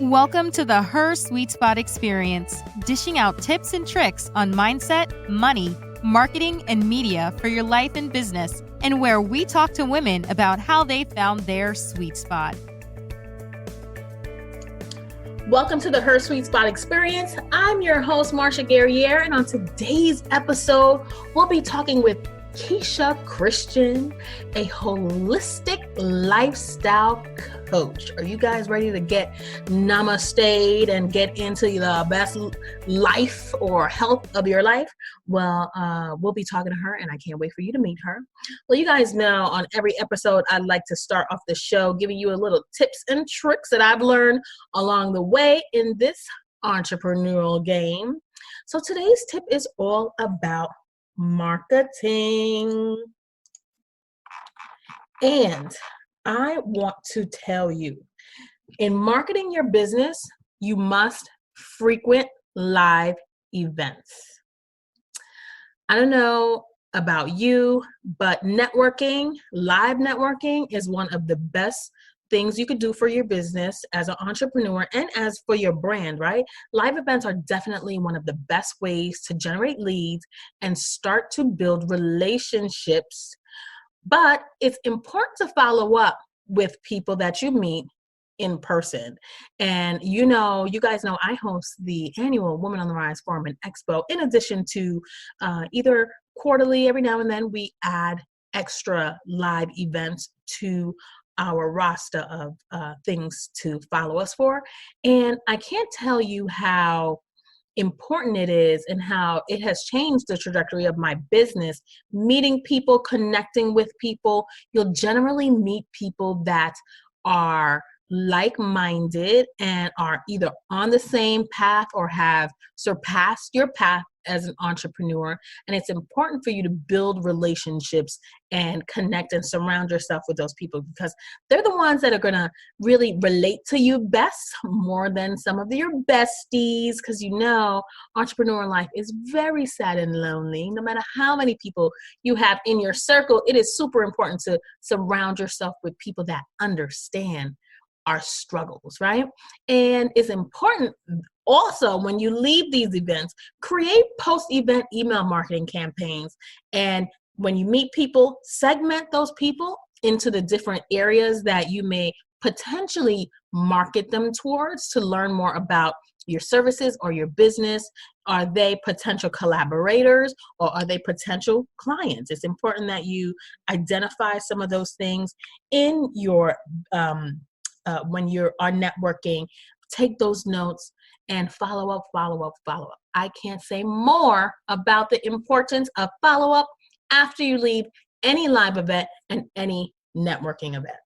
Welcome to the HerSuiteSpot experience, dishing out tips and tricks on mindset, money, marketing, and media for your life and business, and where we talk to women about how they found their sweet spot. Welcome to the HerSuiteSpot experience. I'm your host, Marsha Guerriere, and on today's episode, we'll be talking with Keisha Christian, a holistic lifestyle coach. Are you guys ready to get namaste'd and get into the best life or health of your life? Well, we'll be talking to her, and I can't wait for you to meet her. Well, you guys know on every episode, I like to start off the show giving you a little tips and tricks that I've learned along the way in this entrepreneurial game. So today's tip is all about marketing. And I want to tell you, in marketing your business, you must frequent live events. I don't know about you, but live networking is one of the best things you could do for your business as an entrepreneur and as for your brand, right? Live events are definitely one of the best ways to generate leads and start to build relationships. But it's important to follow up with people that you meet in person. And you guys know I host the annual Women on the Rise Forum and Expo. In addition to either quarterly, every now and then we add extra live events to our roster of things to follow us for. And I can't tell you how important it is and how it has changed the trajectory of my business. Meeting people, connecting with people. You'll generally meet people that are like-minded and are either on the same path or have surpassed your path as an entrepreneur. And it's important for you to build relationships and connect and surround yourself with those people, because they're the ones that are going to really relate to you best, more than some of your besties. Because entrepreneur life is very sad and lonely. No matter how many people you have in your circle, it is super important to surround yourself with people that understand our struggles, right? And it's important also, when you leave these events, create post-event email marketing campaigns. And when you meet people, segment those people into the different areas that you may potentially market them towards to learn more about your services or your business. Are they potential collaborators or are they potential clients? It's important that you identify some of those things in your when you are networking. Take those notes and follow up. I can't say more about the importance of follow-up after you leave any live event and any networking event.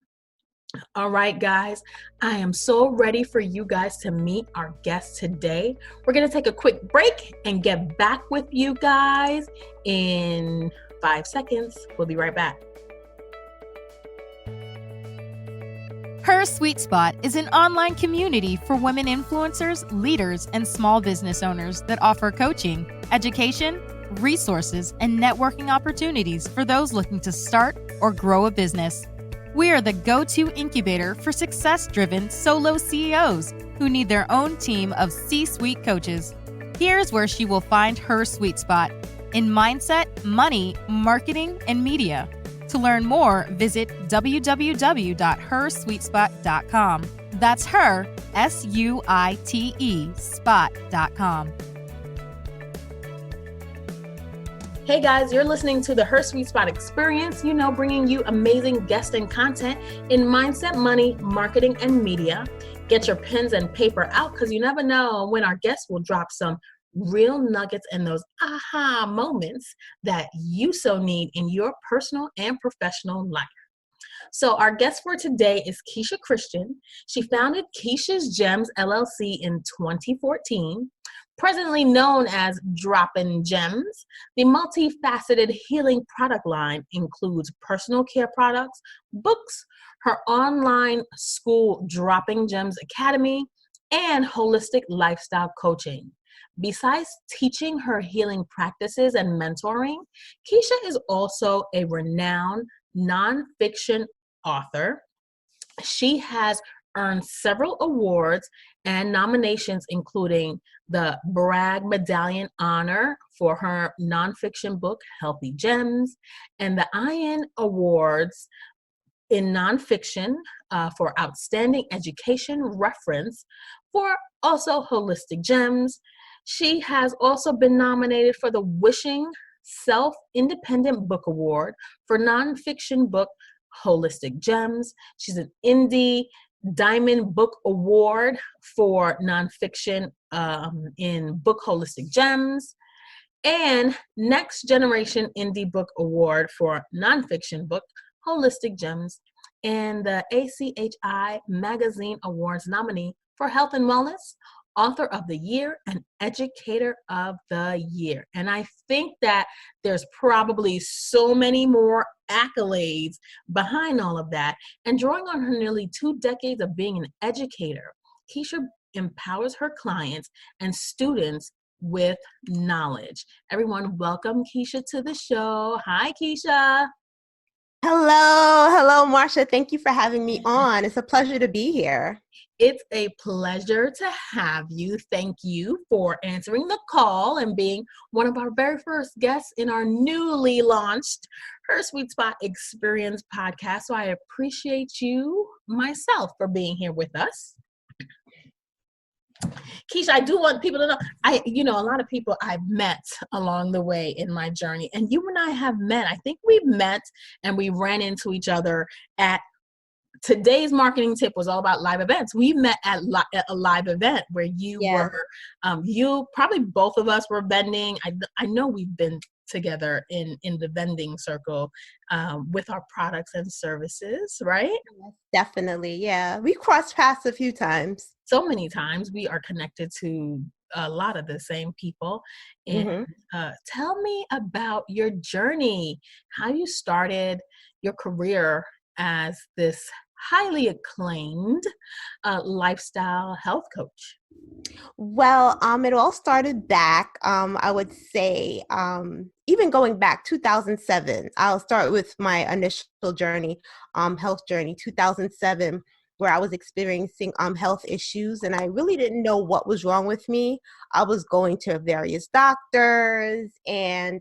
All right, guys, I am so ready for you guys to meet our guest today. We're going to take a quick break and get back with you guys in 5 seconds. We'll be right back. HerSuiteSpot is an online community for women influencers, leaders, and small business owners that offer coaching, education, resources, and networking opportunities for those looking to start or grow a business. We are the go-to incubator for success-driven solo CEOs who need their own team of C-suite coaches. Here's where she will find her sweet spot in mindset, money, marketing, and media. To learn more, visit www.HerSuiteSpot.com. That's her, SUITE, spot.com. Hey guys, you're listening to the HerSuiteSpot experience, bringing you amazing guests and content in mindset, money, marketing, and media. Get your pens and paper out, because you never know when our guests will drop some real nuggets and those aha moments that you so need in your personal and professional life. So our guest for today is Keisha Christian. She founded Keisha's Gemz LLC in 2014. Presently known as Dropping Gemz, the multi-faceted healing product line includes personal care products, books, her online school Dropping Gemz Academy, and holistic lifestyle coaching. Besides teaching her healing practices and mentoring, Keisha is also a renowned nonfiction author. She has earned several awards and nominations, including the B.R.A.G Medallion Honor for her nonfiction book, Healthy Gemz, and the ACHI Awards in nonfiction for outstanding education reference for also Holistic Gemz. She has also been nominated for the Wishing Self-Independent Book Award for nonfiction book Holistic Gemz. She's an Indie Diamond Book Award for nonfiction in book Holistic Gemz, and Next Generation Indie Book Award for nonfiction book Holistic Gemz, and the ACHI Magazine Awards Nominee for Health and Wellness, Author of the Year, and Educator of the Year. And I think that there's probably so many more accolades behind all of that. And drawing on her nearly 2 decades of being an educator, Keisha empowers her clients and students with knowledge. Everyone, welcome Keisha to the show. Hi, Keisha. Hello, Marsha. Thank you for having me on. It's a pleasure to be here. It's a pleasure to have you. Thank you for answering the call and being one of our very first guests in our newly launched HerSuiteSpot Experience podcast. So I appreciate you myself for being here with us. Keisha, I do want people to know, a lot of people I've met along the way in my journey, and you and I have met. I think we've met and we ran into each other at today's marketing tip was all about live events. We met at a live event where you were, probably both of us were vending. I know we've been together in the vending circle with our products and services, right? Definitely, yeah. We crossed paths a few times. So many times. We are connected to a lot of the same people. And tell me about your journey, how you started your career as this highly acclaimed lifestyle health coach. Well, it all started back, I would say, even going back 2007. I'll start with my initial journey, health journey, 2007, where I was experiencing health issues, and I really didn't know what was wrong with me. I was going to various doctors, and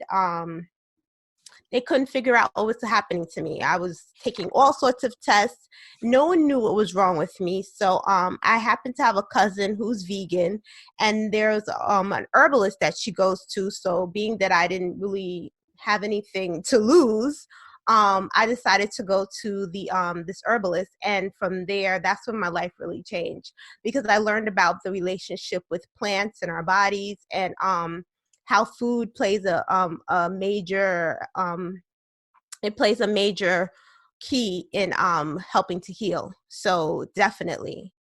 they couldn't figure out what was happening to me. I was taking all sorts of tests. No one knew what was wrong with me. So I happen to have a cousin who's vegan, and there's an herbalist that she goes to. So being that I didn't really have anything to lose, I decided to go to the this herbalist, and from there, that's when my life really changed, because I learned about the relationship with plants and our bodies, and how food plays a major key in helping to heal. So definitely.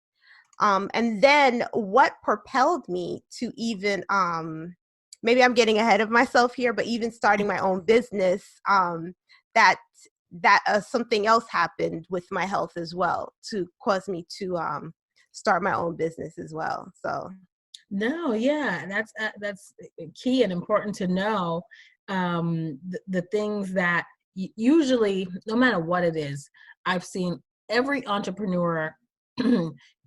And then what propelled me to even maybe I'm getting ahead of myself here, but even starting my own business, that something else happened with my health as well to cause me to start my own business as well. So. No, yeah, that's key and important to know. The things that usually, no matter what it is, I've seen every entrepreneur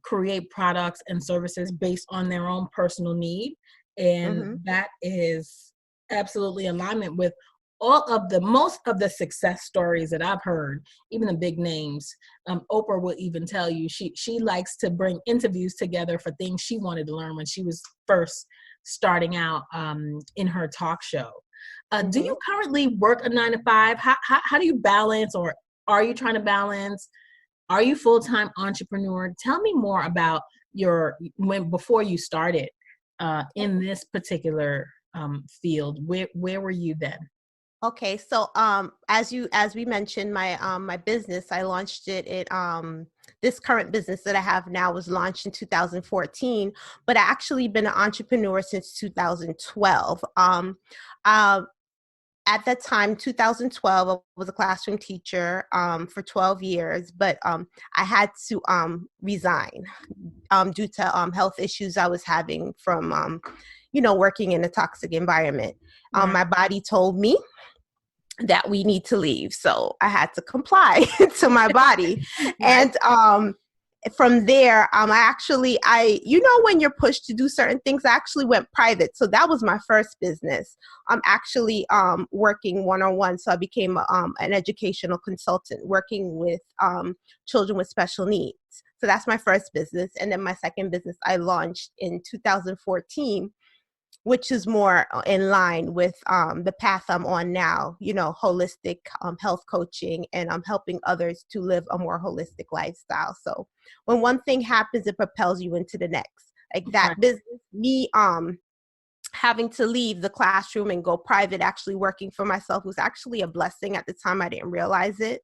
create products and services based on their own personal need, and that is absolutely in alignment with most of the success stories that I've heard, even the big names. Oprah will even tell you she likes to bring interviews together for things she wanted to learn when she was first starting out in her talk show. Do you currently work a 9-to-5? How do you balance, or are you trying to balance? Are you full-time entrepreneur? Tell me more about before you started in this particular field. Where were you then? Okay, so as we mentioned, my business, I launched it in this current business that I have now was launched in 2014, but I actually been an entrepreneur since 2012. At that time, 2012, I was a classroom teacher for 12 years, but I had to resign due to health issues I was having from working in a toxic environment. My body told me that we need to leave. So I had to comply to my body. And from there, when you're pushed to do certain things, I actually went private. So that was my first business. I'm actually working one-on-one. So I became an educational consultant working with children with special needs. So that's my first business. And then my second business I launched in 2014, which is more in line with the path I'm on now, holistic health coaching, and I'm helping others to live a more holistic lifestyle. So when one thing happens, it propels you into the next. Like that business, me having to leave the classroom and go private, actually working for myself, was actually a blessing. At the time, I didn't realize it.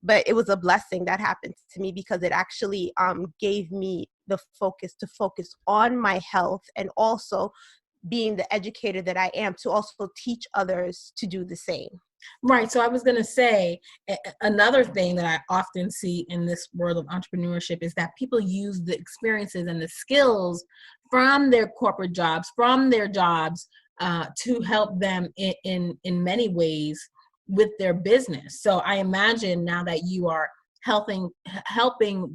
But it was a blessing that happened to me because it actually gave me the focus to focus on my health, and also being the educator that I am, to also teach others to do the same. Right. So I was going to say, another thing that I often see in this world of entrepreneurship is that people use the experiences and the skills from their corporate jobs, to help them in many ways with their business. So I imagine now that you are helping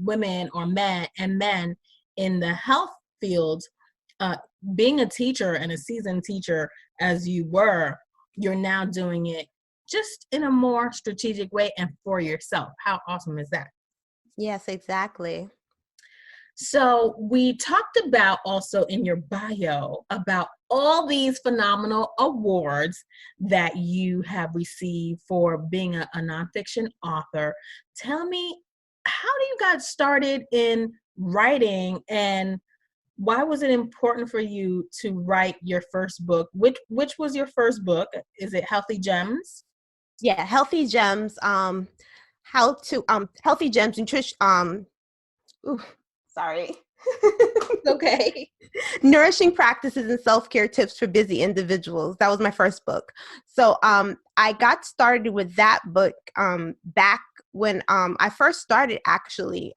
women or men in the health field, being a teacher and a seasoned teacher as you were, you're now doing it just in a more strategic way and for yourself. How awesome is that? Yes, exactly. So we talked about also in your bio about all these phenomenal awards that you have received for being a nonfiction author. Tell me, how do you got started in writing, and why was it important for you to write your first book? Which was your first book? Is it Healthy Gemz? Yeah, Healthy Gemz. Healthy Gemz nutrition. Sorry. Okay. Nourishing practices and self-care tips for busy individuals. That was my first book. So I got started with that book back when I first started, actually.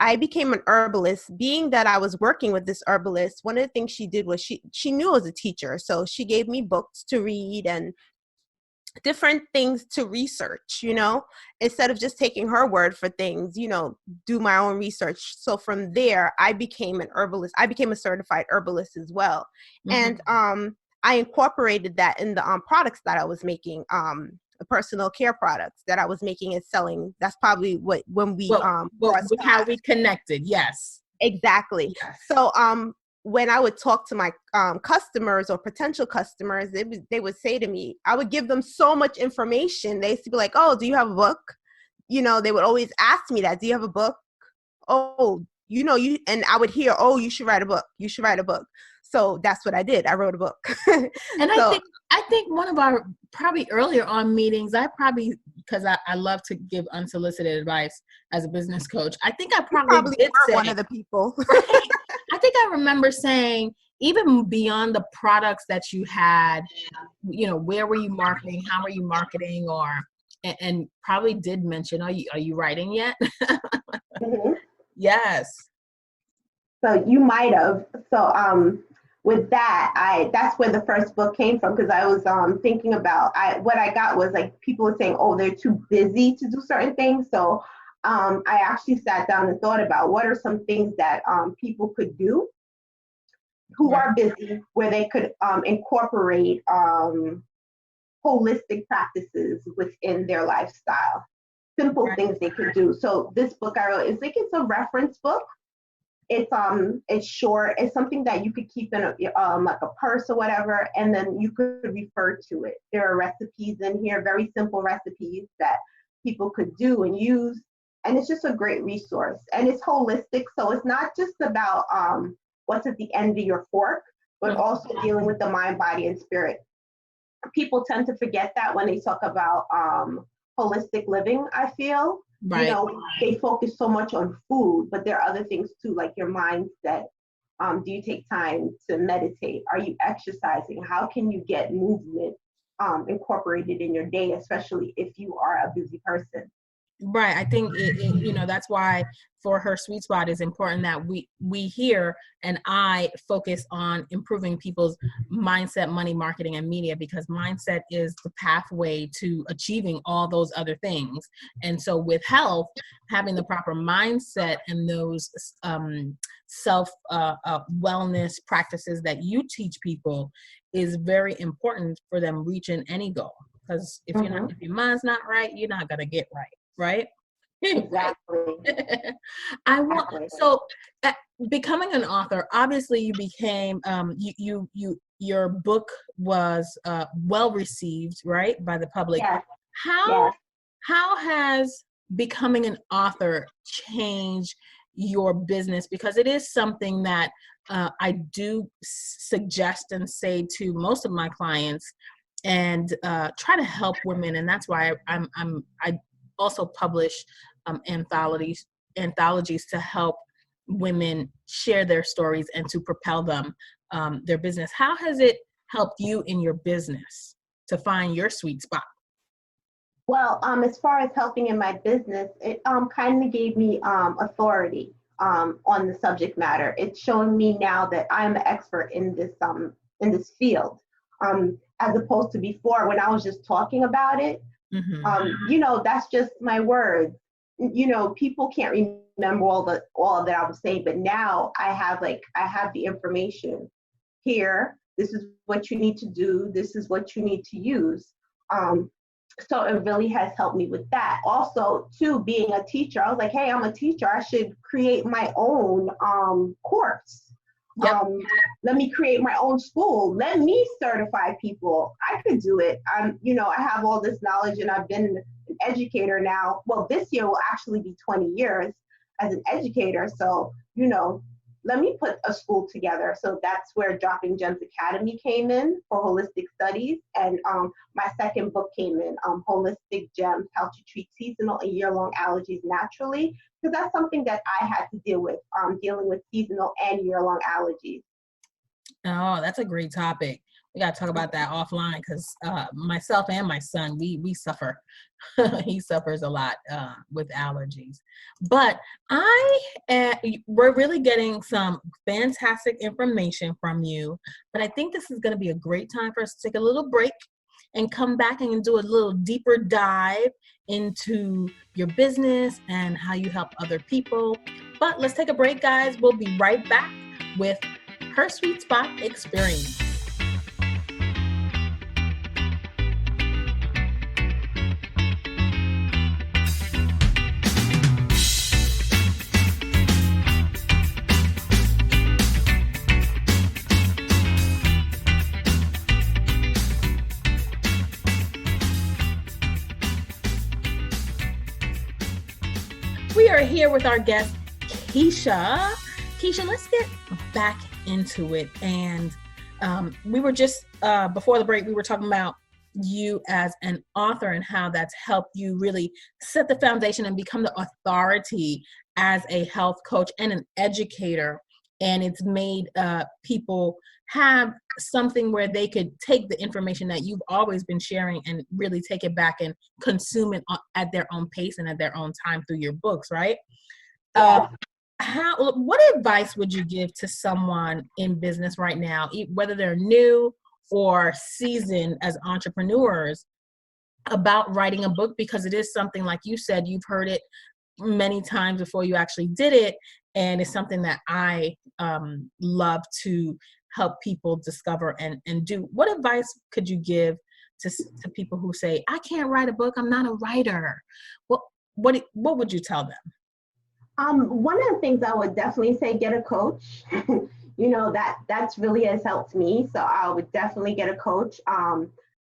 I became an herbalist. Being that I was working with this herbalist, one of the things she did was she knew I was a teacher. So she gave me books to read and different things to research, instead of just taking her word for things, do my own research. So from there, I became an herbalist. I became a certified herbalist as well. Mm-hmm. And I incorporated that in the products that I was making, the personal care products that I was making and selling. That's probably how we connected. Yes, exactly. Yes. So when I would talk to my customers or potential customers, they would say to me, I would give them so much information. They used to be like, oh, do you have a book? They would always ask me that. Do you have a book? Oh, and I would hear, oh, you should write a book. You should write a book. So that's what I did. I wrote a book. And I think one of our probably earlier on meetings, because I love to give unsolicited advice as a business coach. I think I probably did say, one of the people. Right? I think I remember saying, even beyond the products that you had, where were you marketing? How were you marketing? And probably did mention, are you writing yet? Mm-hmm. Yes. So you might have. So with that, that's where the first book came from, because I was thinking about, what I got was like people were saying, oh, they're too busy to do certain things. So I actually sat down and thought about what are some things that people could do who are busy, where they could incorporate holistic practices within their lifestyle. Simple things they could do. So this book I wrote, it's a reference book. It's short. It's something that you could keep in like a purse or whatever, and then you could refer to it. There are recipes in here, very simple recipes that people could do and use. And it's just a great resource. And it's holistic. So it's not just about what's at the end of your fork, but also dealing with the mind, body, and spirit. People tend to forget that when they talk about holistic living, I feel. Right. They focus so much on food, but there are other things too, like your mindset. Do you take time to meditate? Are you exercising? How can you get movement incorporated in your day, especially if you are a busy person? Right. I think, that's why for HerSuiteSpot is important that we hear, and I focus on improving people's mindset, money, marketing, and media, because mindset is the pathway to achieving all those other things. And so with health, having the proper mindset and those self wellness practices that you teach people is very important for them reaching any goal. Because if if your mind's not right, you're not gonna get right? Exactly. Becoming an author, obviously you became your book was well received, right, by the public. Yes. How has becoming an author changed your business? Because it is something that I do suggest and say to most of my clients, and try to help women, and that's why I also publish anthologies to help women share their stories and to propel them their business. How has it helped you in your business to find your sweet spot? Well, as far as helping in my business, it kind of gave me authority on the subject matter. It's showing me now that I'm an expert in this field, as opposed to before when I was just talking about it. That's just my words. People can't remember all that I was saying, but now I have the information here. This is what you need to do. This is what you need to use. So it really has helped me with that. Also, too, being a teacher, I was like, hey, I'm a teacher. I should create my own course. Yep. Let me create my own school. Let me certify people. I could do it. I have all this knowledge, and I've been an educator now. Well, this year will actually be 20 years as an educator. So, let me put a school together. So that's where Dropping Gemz Academy came in for holistic studies. And my second book came in, Holistic Gemz, How to Treat Seasonal and Year-Long Allergies Naturally, because that's something that I had to deal with, dealing with seasonal and year-long allergies. Oh, that's a great topic. We got to talk about that offline, because myself and my son, we suffer. He suffers a lot with allergies. But we're really getting some fantastic information from you. But I think this is going to be a great time for us to take a little break and come back and do a little deeper dive into your business and how you help other people. But let's take a break, guys. We'll be right back with HerSuiteSpot Experience. We are here with our guest, Keisha. Keisha, let's get back into it. And we were just, before the break, we were talking about you as an author and how that's helped you really set the foundation and become the authority as a health coach and an educator. And it's made people have something where they could take the information that you've always been sharing and really take it back and consume it at their own pace and at their own time through your books, right? What advice would you give to someone in business right now, whether they're new or seasoned as entrepreneurs, about writing a book? Because it is something, like you said, you've heard it many times before you actually did it. And it's something that I love to help people discover and do. What advice could you give to people who say, I can't write a book, I'm not a writer? What would you tell them? One of the things I would definitely say, get a coach. That's really has helped me. So I would definitely get a coach.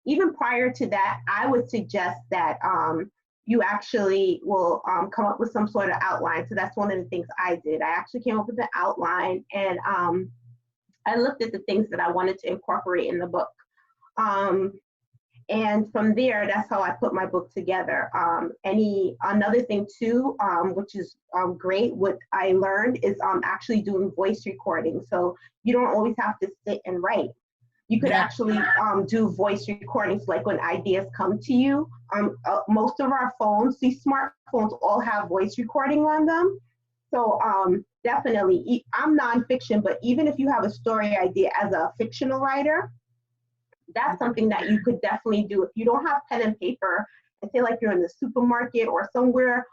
Even prior to that, I would suggest that you actually will come up with some sort of outline. So that's one of the things I did. I actually came up with an outline, and I looked at the things that I wanted to incorporate in the book. And from there, that's how I put my book together. Another thing too, which is great, what I learned is actually doing voice recording. So you don't always have to sit and write. You could actually do voice recordings, like when ideas come to you. Most of our phones, these smartphones all have voice recording on them. So definitely, I'm nonfiction, but even if you have a story idea as a fictional writer, that's something that you could definitely do. If you don't have pen and paper, and say like you're in the supermarket or somewhere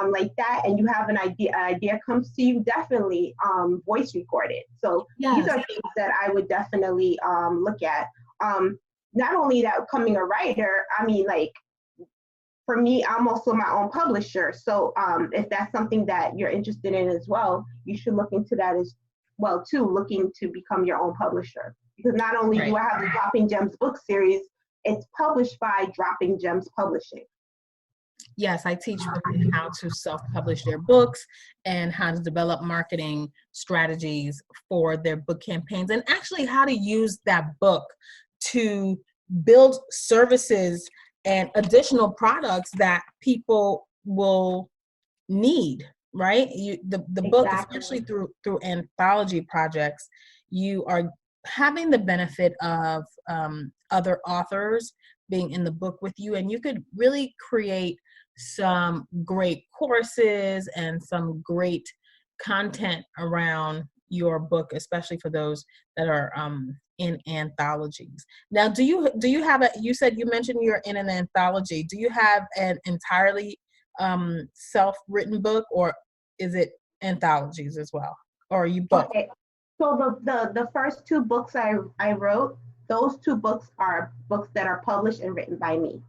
like that, and you have an idea comes to you, definitely voice record it. So these are things that I would definitely look at. Not only that, becoming a writer, I mean, like, for me, I'm also my own publisher. So if that's something that you're interested in as well, you should look into that as well too, looking to become your own publisher. Because not only do I have the Dropping Gemz book series, it's published by Dropping Gemz Publishing. Yes, I teach women how to self-publish their books and how to develop marketing strategies for their book campaigns, and actually how to use that book to build services and additional products that people will need, right? The book, especially through anthology projects, you are having the benefit of other authors being in the book with you, and you could really create some great courses and some great content around your book, especially for those that are in anthologies. Now, do you have you said, you mentioned you're in an anthology. Do you have an entirely self-written book, or is it anthologies as well? Or are you both? Okay. So the first two books I wrote, those two books are books that are published and written by me.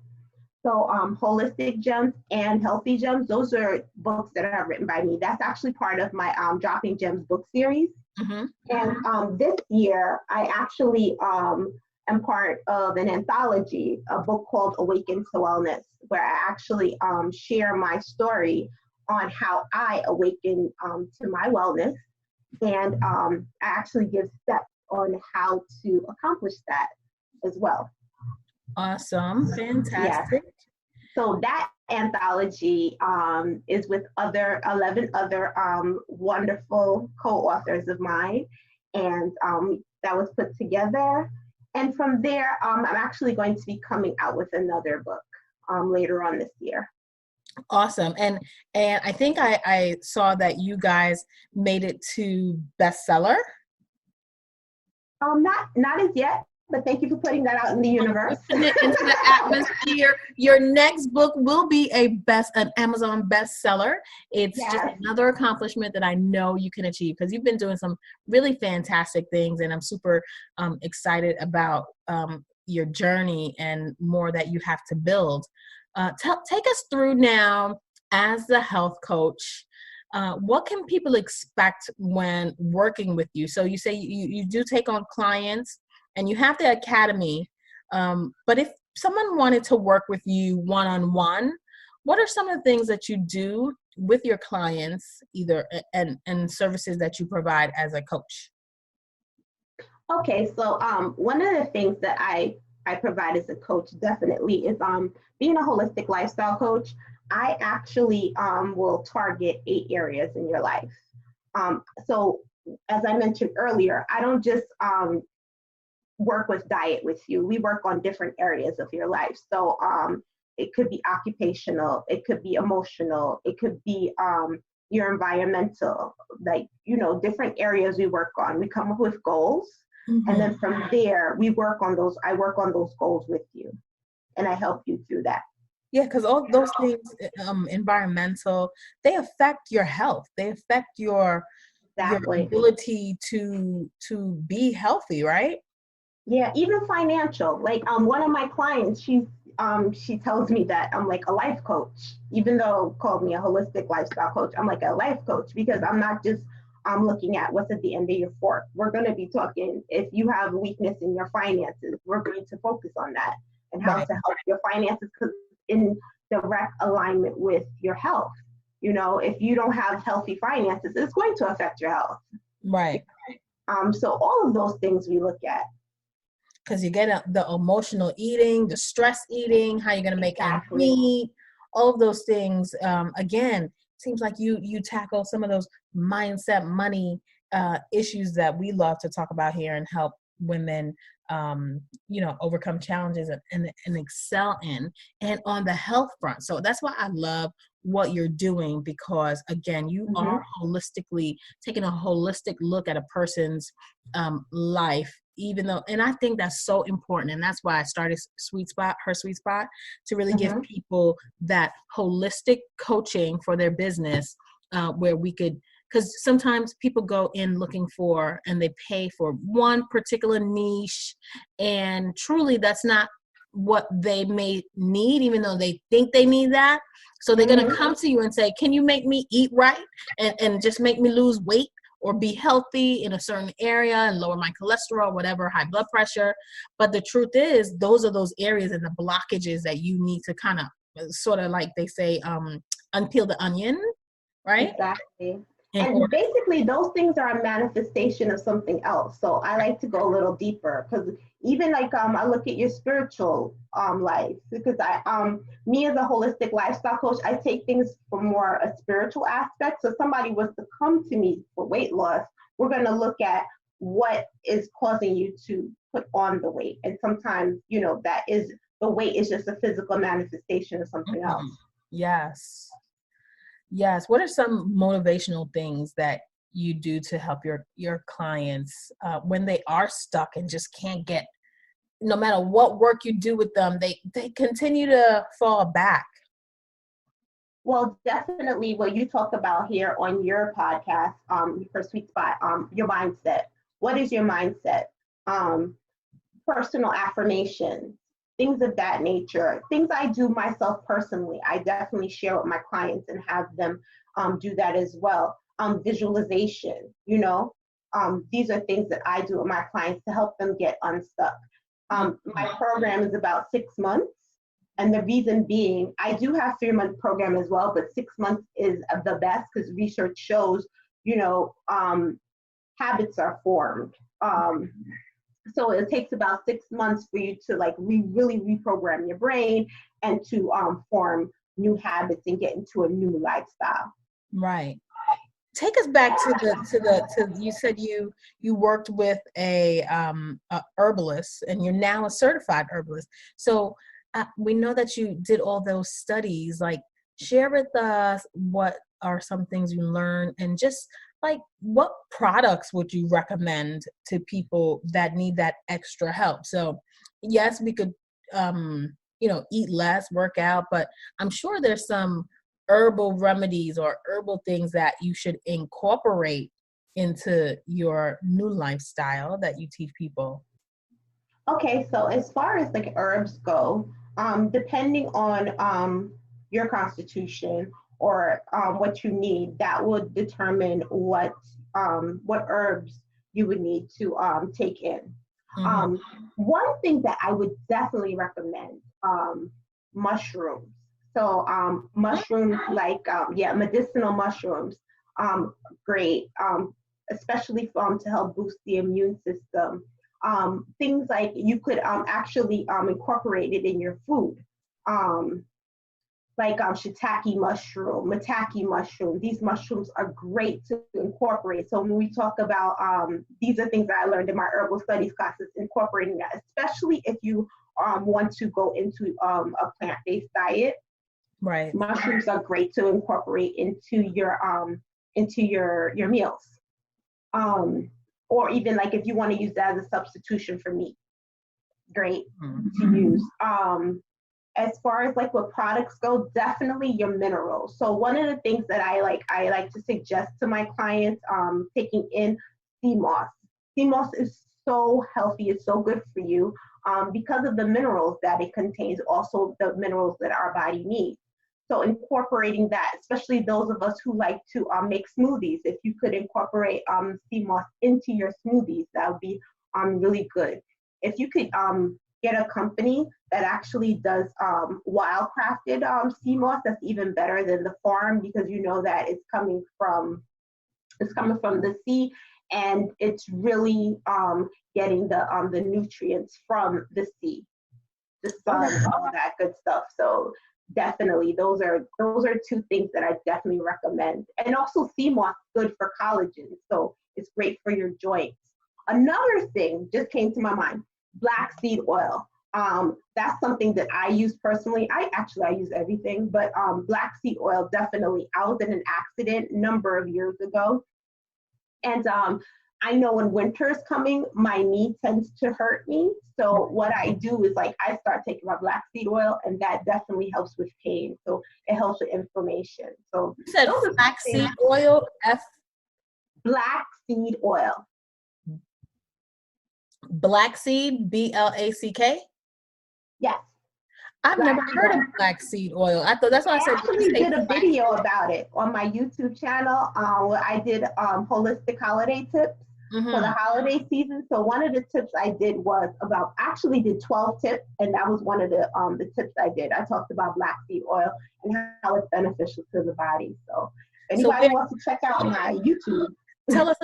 So Holistic Gemz and Healthy Gemz, those are books that are written by me. That's actually part of my Dropping Gemz book series. Mm-hmm. And this year, I actually am part of an anthology, a book called Awaken to Wellness, where I actually share my story on how I awaken to my wellness. And I actually give steps on how to accomplish that as well. Awesome. Fantastic. Yeah. So that anthology is with 11 other wonderful co-authors of mine. And that was put together. And from there, I'm actually going to be coming out with another book later on this year. Awesome. And I think I saw that you guys made it to bestseller. Not as yet, but thank you for putting that out in the universe. Putting it into the atmosphere. Your next book will be an Amazon bestseller. It's just another accomplishment that I know you can achieve, because you've been doing some really fantastic things, and I'm super excited about your journey and more that you have to build. Take us through now, as the health coach, what can people expect when working with you? So you say you do take on clients, and you have the academy, but if someone wanted to work with you one-on-one, what are some of the things that you do with your clients, either and services that you provide as a coach? Okay, so one of the things that I provide as a coach definitely is being a holistic lifestyle coach. I actually will target 8 areas in your life. So as I mentioned earlier, I don't just work with diet with you. We work on different areas of your life. So it could be occupational, it could be emotional, it could be your environmental, like, different areas we work on. We come up with goals. Mm-hmm. And then from there, I work on those goals with you, and I help you through that. Yeah, because all those things, environmental, they affect your health. They affect your ability to be healthy, right? Yeah, even financial. Like one of my clients, she tells me that I'm like a life coach, even though called me a holistic lifestyle coach. I'm like a life coach, because I'm not just looking at what's at the end of your fork. We're going to be talking, if you have weakness in your finances, we're going to focus on that and how to help your finances, because in direct alignment with your health. If you don't have healthy finances, it's going to affect your health. Right. So all of those things we look at. Because you get the emotional eating, the stress eating, how you're going to make ends meet, all of those things. Again, seems like you tackle some of those mindset, money issues that we love to talk about here, and help women, overcome challenges and excel in, and on the health front. So that's why I love what you're doing, because again, you are holistically taking a holistic look at a person's life, even though, and I think that's so important. And that's why I started HerSuiteSpot, to really give people that holistic coaching for their business, where we could, because sometimes people go in looking for, and they pay for one particular niche, and truly that's not what they may need, even though they think they need that. So they're going to come to you and say, can you make me eat right and just make me lose weight or be healthy in a certain area and lower my cholesterol, whatever, high blood pressure. But the truth is, those are those areas and the blockages that you need to kind of, sort of like they say, unpeel the onion, right? Exactly. And basically, those things are a manifestation of something else. So I like to go a little deeper, because even like I look at your spiritual life, because me as a holistic lifestyle coach, I take things from more a spiritual aspect. So if somebody was to come to me for weight loss, we're going to look at what is causing you to put on the weight. And sometimes, you know, that is, the weight is just a physical manifestation of something else. Yes. Yes. What are some motivational things that you do to help your clients when they are stuck and just can't get, no matter what work you do with them, they continue to fall back? Well, definitely what you talk about here on your podcast, HerSuiteSpot, your mindset. What is your mindset? Personal affirmations, things of that nature, things I do myself personally. I definitely share with my clients and have them do that as well. Visualization, you know, these are things that I do with my clients to help them get unstuck. My program is about 6 months. And the reason being, I do have 3-month program as well, but 6 months is the best, because research shows, you know, habits are formed. So it takes about 6 months for you to like really reprogram your brain and to form new habits and get into a new lifestyle. Right. Take us back to you said you worked with a herbalist, and you're now a certified herbalist. So we know that you did all those studies. Like, share with us what are some things you learned, and just like, what products would you recommend to people that need that extra help? So yes, we could, you know, eat less, work out, but I'm sure there's some herbal remedies or herbal things that you should incorporate into your new lifestyle that you teach people. Okay, so as far as like herbs go, depending on your constitution or what you need, that would determine what herbs you would need to take in. One thing that I would definitely recommend, mushrooms. So mushrooms, like medicinal mushrooms, great, especially to help boost the immune system. Things like you could actually incorporate it in your food. Like shiitake mushroom, maitake mushroom. These mushrooms are great to incorporate. So when we talk about, these are things that I learned in my herbal studies classes, incorporating that, especially if you want to go into a plant-based diet. Right. Mushrooms are great to incorporate into your meals. Or even like if you want to use that as a substitution for meat, great to use. As far as like what products go, definitely your minerals. So one of the things that I like to suggest to my clients, taking in sea moss. Sea moss is so healthy, it's so good for you because of the minerals that it contains, also the minerals that our body needs. So incorporating that, especially those of us who like to make smoothies, if you could incorporate sea moss into your smoothies, that would be really good. If you could get a company that actually does wild-crafted sea moss, that's even better than the farm, because you know that it's coming from the sea, and it's really getting the nutrients from the sea, the sun, all that good stuff. So definitely, those are 2 things that I definitely recommend. And also sea moss is good for collagen, so it's great for your joints. Another thing just came to my mind, black seed oil. That's something that I use personally. I use everything, but black seed oil, definitely. I was in an accident a number of years ago. And I know when winter is coming, my knee tends to hurt me. So what I do is like I start taking my black seed oil, and that definitely helps with pain. So it helps with inflammation. So you said black seed oil, black seed oil. Black seed, BLACK? Yes. I've never heard of black seed oil. I thought that's why I said. I actually did a video about it on my YouTube channel where I did holistic holiday tips for the holiday season. So one of the tips I did was about, actually did 12 tips, and that was one of the tips I did. I talked about black seed oil and how it's beneficial to the body. So if anybody wants to check out my YouTube. Tell us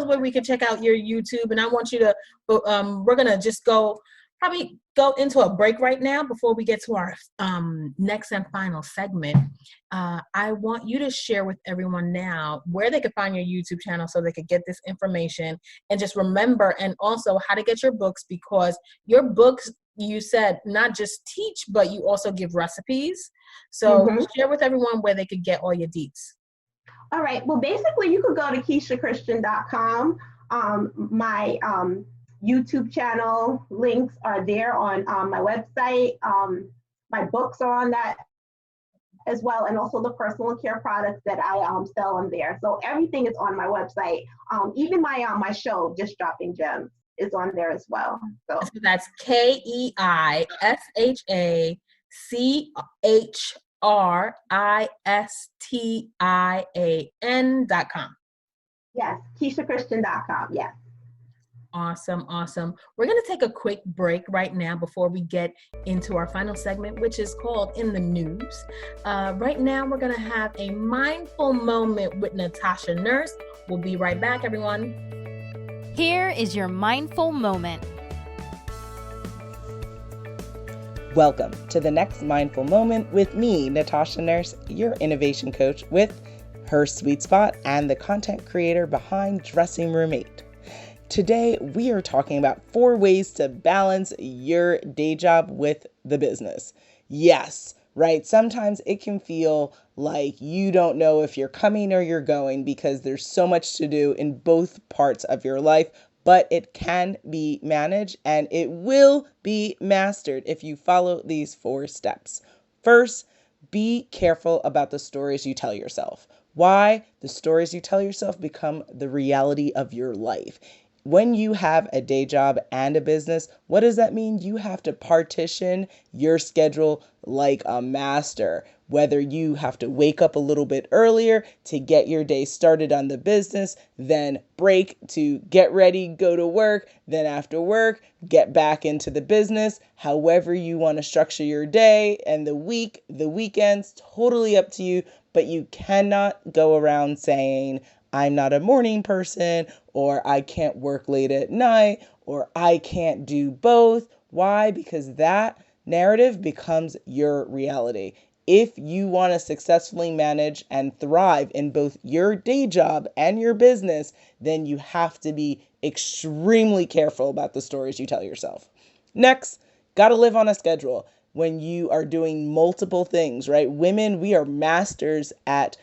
where we can check out your YouTube, and I want you to. We're gonna just probably go into a break right now before we get to our next and final segment. I want you to share with everyone now where they can find your YouTube channel so they could get this information, and just remember, and also how to get your books, because your books, you said, not just teach, but you also give recipes. So share with everyone where they could get all your deets. All right. Well, basically, you could go to KeishaChristian.com. My YouTube channel links are there on my website. My books are on that as well, and also the personal care products that I sell on there. So everything is on my website. Even my show, Just Dropping Gemz, is on there as well. So that's KeishaChristian.com. Yes, KeishaChristian.com. Yes. Awesome. We're going to take a quick break right now before we get into our final segment, which is called In the News. Right now, we're going to have a mindful moment with Natasha Nurse. We'll be right back, everyone. Here is your mindful moment. Welcome to the next mindful moment with me, Natasha Nurse, your innovation coach with HerSuiteSpot and the content creator behind Dressing Room 8. Today, we are talking about 4 ways to balance your day job with the business. Yes, right? Sometimes it can feel like you don't know if you're coming or you're going because there's so much to do in both parts of your life, but it can be managed and it will be mastered if you follow these 4 steps. First, be careful about the stories you tell yourself. Why? The stories you tell yourself become the reality of your life. When you have a day job and a business, what does that mean? You have to partition your schedule like a master. Whether you have to wake up a little bit earlier to get your day started on the business, then break to get ready, go to work, then after work, get back into the business. However you want to structure your day and the week, the weekends, totally up to you. But you cannot go around saying, I'm not a morning person, or I can't work late at night, or I can't do both. Why? Because that narrative becomes your reality. If you want to successfully manage and thrive in both your day job and your business, then you have to be extremely careful about the stories you tell yourself. Next, got to live on a schedule. When you are doing multiple things, right? Women, we are masters at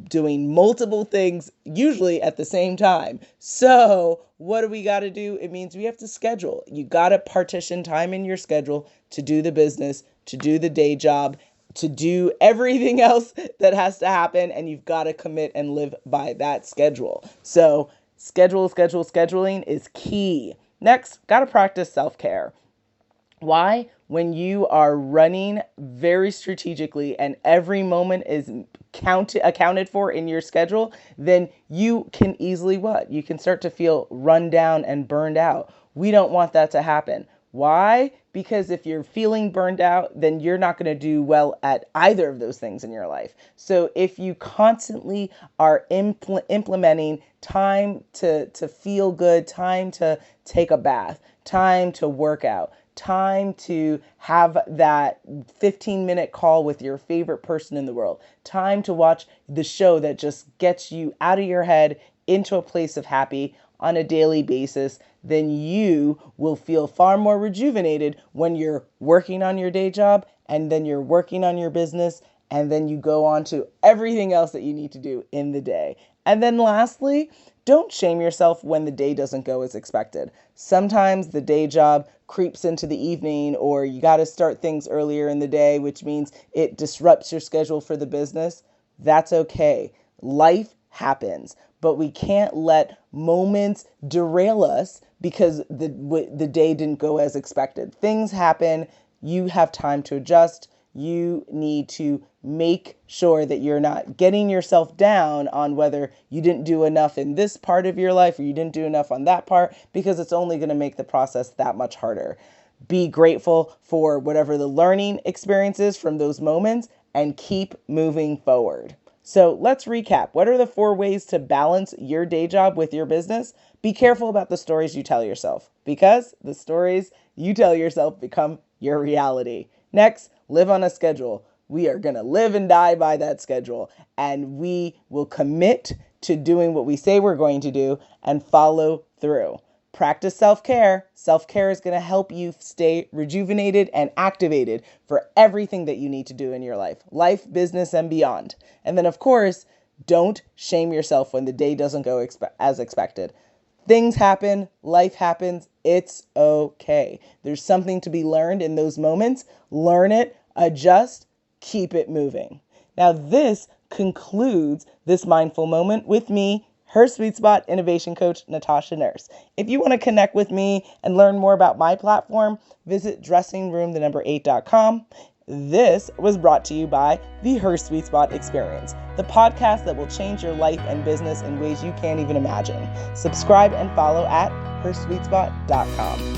doing multiple things, usually at the same time. So what do we got to do? It means we have to schedule. You got to partition time in your schedule to do the business, to do the day job, to do everything else that has to happen. And you've got to commit and live by that schedule. So scheduling is key. Next, got to practice self-care. Why? When you are running very strategically and every moment is accounted for in your schedule, then you can easily what? You can start to feel run down and burned out. We don't want that to happen. Why? Because if you're feeling burned out, then you're not going to do well at either of those things in your life. So if you constantly are implementing time to feel good, time to take a bath, time to work out, time to have that 15-minute call with your favorite person in the world, time to watch the show that just gets you out of your head into a place of happy, on a daily basis, then you will feel far more rejuvenated when you're working on your day job, and then you're working on your business, and then you go on to everything else that you need to do in the day. And then lastly, don't shame yourself when the day doesn't go as expected. Sometimes the day job creeps into the evening, or you got to start things earlier in the day, which means it disrupts your schedule for the business. That's okay. Life happens, but we can't let moments derail us because the day didn't go as expected. Things happen. You have time to adjust. You need to make sure that you're not getting yourself down on whether you didn't do enough in this part of your life or you didn't do enough on that part, because it's only going to make the process that much harder. Be grateful for whatever the learning experience is from those moments and keep moving forward. So let's recap. What are the 4 ways to balance your day job with your business? Be careful about the stories you tell yourself, because the stories you tell yourself become your reality. Next, live on a schedule. We are going to live and die by that schedule, and we will commit to doing what we say we're going to do and follow through. Practice self-care. Self-care is going to help you stay rejuvenated and activated for everything that you need to do in your life, business, and beyond. And then, of course, don't shame yourself when the day doesn't go as expected. Things happen, life happens, it's okay. There's something to be learned in those moments. Learn it, adjust, keep it moving. Now, this concludes this mindful moment with me, HerSuiteSpot Innovation Coach, Natasha Nurse. If you want to connect with me and learn more about my platform, visit dressingroom8.com. This was brought to you by the HerSuiteSpot Experience, the podcast that will change your life and business in ways you can't even imagine. Subscribe and follow at HerSuiteSpot.com.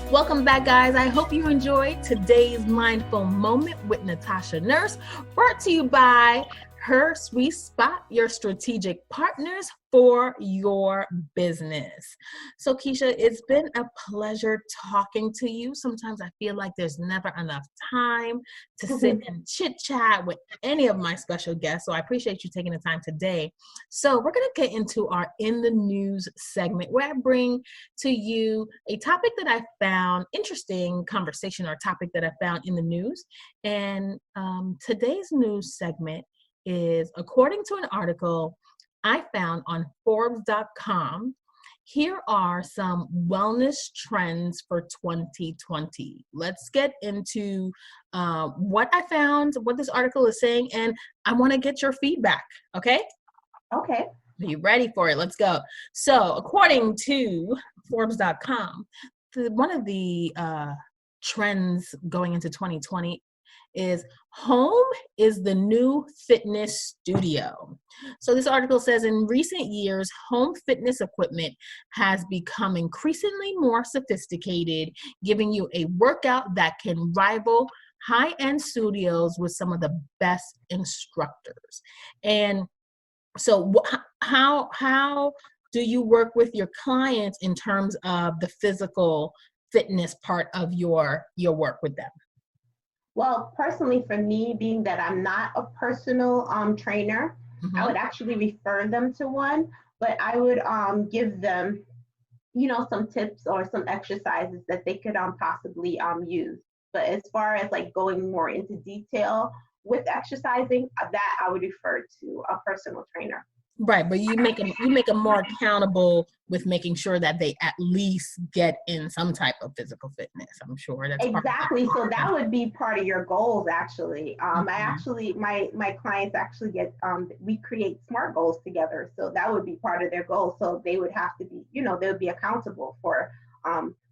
Welcome back, guys. I hope you enjoyed today's Mindful Moment with Natasha Nurse, brought to you by HerSuiteSpot, your strategic partners for your business. So Keisha, it's been a pleasure talking to you. Sometimes I feel like there's never enough time to sit and chit chat with any of my special guests. So I appreciate you taking the time today. So we're going to get into our In the News segment, where I bring to you a topic that I found interesting, conversation or topic that I found in the news. And today's news segment is, according to an article I found on Forbes.com, here are some wellness trends for 2020. Let's get into what I found, what this article is saying, and I want to get your feedback, okay? Okay. Are you ready for it? Let's go. So according to Forbes.com, one of the trends going into 2020 is home is the new fitness studio. So this article says, in recent years, home fitness equipment has become increasingly more sophisticated, giving you a workout that can rival high-end studios with some of the best instructors. And so how do you work with your clients in terms of the physical fitness part of your work with them? Well, personally, for me, being that I'm not a personal trainer, I would actually refer them to one, but I would give them, some tips or some exercises that they could possibly use. But as far as like going more into detail with exercising, that I would refer to a personal trainer. Right, but you make them more accountable with making sure that they at least get in some type of physical fitness. I'm sure that's exactly. So that would be part of your goals, actually. I actually, my clients actually get, we create SMART goals together. So that would be part of their goals. So they would have to be, they would be accountable for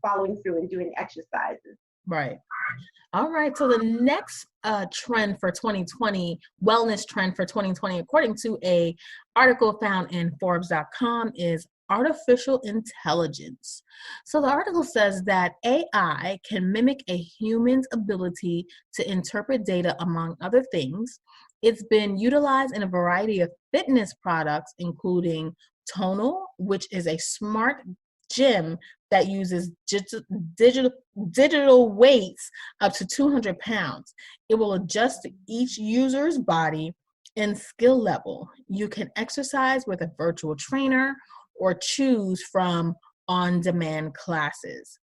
following through and doing exercises. Right. All right. So the next trend for 2020, wellness trend for 2020, according to a article found in Forbes.com, is artificial intelligence. So the article says that AI can mimic a human's ability to interpret data, among other things. It's been utilized in a variety of fitness products, including Tonal, which is a smart gym that uses digital weights up to 200 pounds. It will adjust to each user's body and skill level. You can exercise with a virtual trainer or choose from on-demand classes.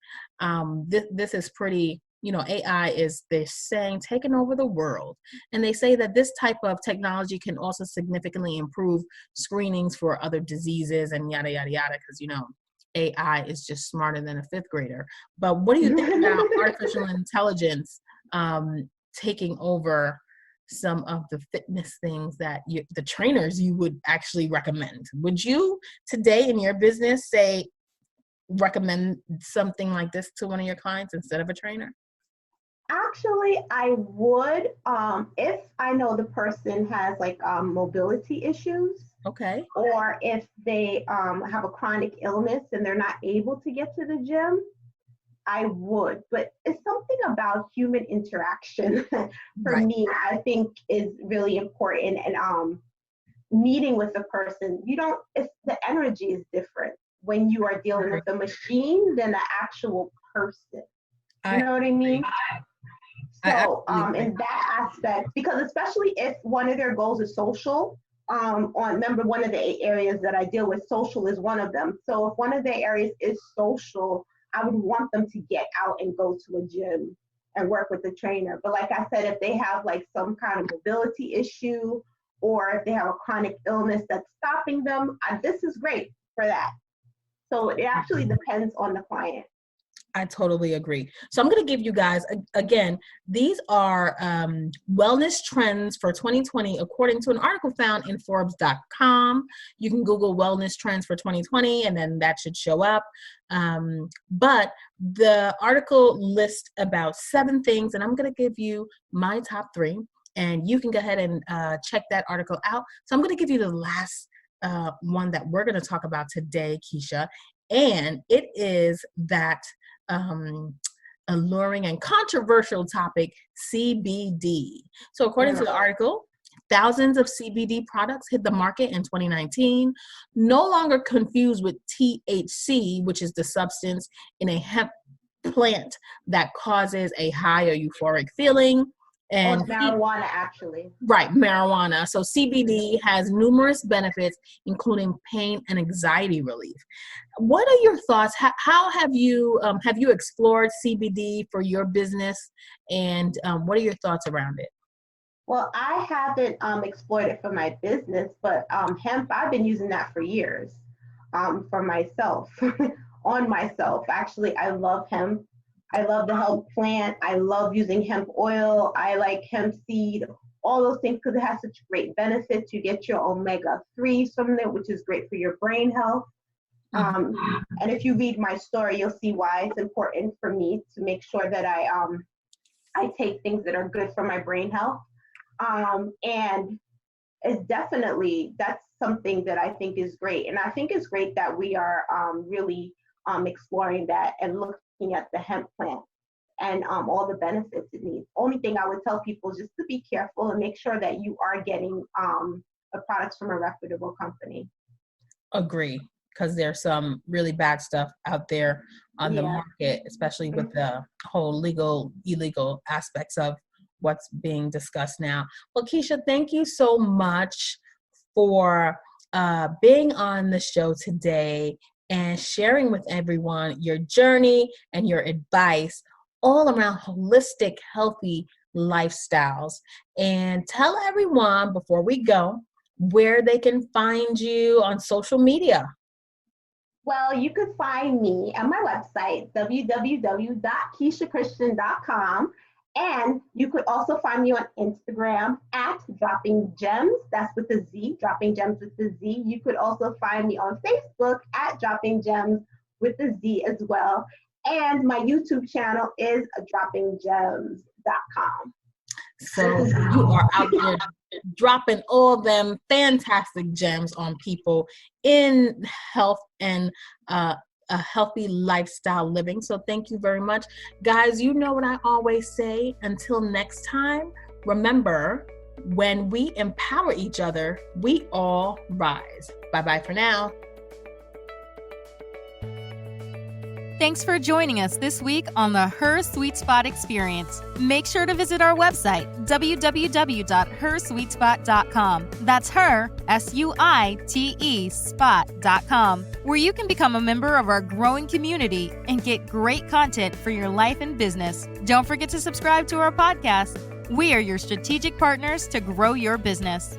This is pretty, AI is, they're saying, taking over the world. And they say that this type of technology can also significantly improve screenings for other diseases and yada, yada, yada, because, AI is just smarter than a fifth grader. But what do you think about artificial intelligence taking over some of the fitness things that the trainers you would actually recommend? Would you today in your business recommend something like this to one of your clients instead of a trainer? Actually, I would, if I know the person has like mobility issues. Okay. Or if they have a chronic illness and they're not able to get to the gym, I would. But it's something about human interaction for me, I think is really important. And meeting with a person, the energy is different when you are dealing with a machine than the actual person. You know what I mean? So in that aspect, because especially if one of their goals is social, remember one of the areas that I deal with, social is one of them. So if one of the areas is social, I would want them to get out and go to a gym and work with the trainer. But like I said, if they have like some kind of mobility issue, or if they have a chronic illness that's stopping them, this is great for that. So it actually depends on the client. I totally agree. So I'm going to give you guys, again, these are wellness trends for 2020, according to an article found in Forbes.com. You can Google wellness trends for 2020, and then that should show up. But the article lists about 7 things, and I'm going to give you my top 3, and you can go ahead and check that article out. So I'm going to give you the last one that we're going to talk about today, Keisha, and it is that alluring and controversial topic, CBD. So according to the article, thousands of CBD products hit the market in 2019, no longer confused with THC, which is the substance in a hemp plant that causes a high or euphoric feeling. And marijuana, actually. Right, marijuana. So CBD has numerous benefits, including pain and anxiety relief. What are your thoughts? How have you explored CBD for your business, and what are your thoughts around it? Well, I haven't explored it for my business, but hemp, I've been using that for years for myself, on myself. Actually, I love hemp. I love the hemp plant. I love using hemp oil. I like hemp seed, all those things, because it has such great benefits. You get your omega-3s from it, which is great for your brain health. And if you read my story, you'll see why it's important for me to make sure that I take things that are good for my brain health. And it's definitely, that's something that I think is great. And I think it's great that we are really exploring that and looking at the hemp plant and all the benefits it needs. Only thing I would tell people is just to be careful and make sure that you are getting the products from a reputable company. Agree, because there's some really bad stuff out there on the market, especially with the whole illegal aspects of what's being discussed now. Well, Keisha, thank you so much for being on the show today and sharing with everyone your journey and your advice all around holistic, healthy lifestyles. And tell everyone, before we go, where they can find you on social media. Well, you could find me at my website, www.keishachristian.com. And you could also find me on Instagram at Dropping Gemz. That's with a Z, Dropping Gemz with the Z. You could also find me on Facebook at Dropping Gemz with the Z as well. And my YouTube channel is droppinggemz.com. So you are out there dropping all them fantastic gems on people in health and a healthy lifestyle living. So thank you very much. Guys, you know what I always say. Until next time, remember, when we empower each other, we all rise. Bye-bye for now. Thanks for joining us this week on the HerSuiteSpot experience. Make sure to visit our website, www.HerSuiteSpot.com. That's her, SUITE, spot.com, where you can become a member of our growing community and get great content for your life and business. Don't forget to subscribe to our podcast. We are your strategic partners to grow your business.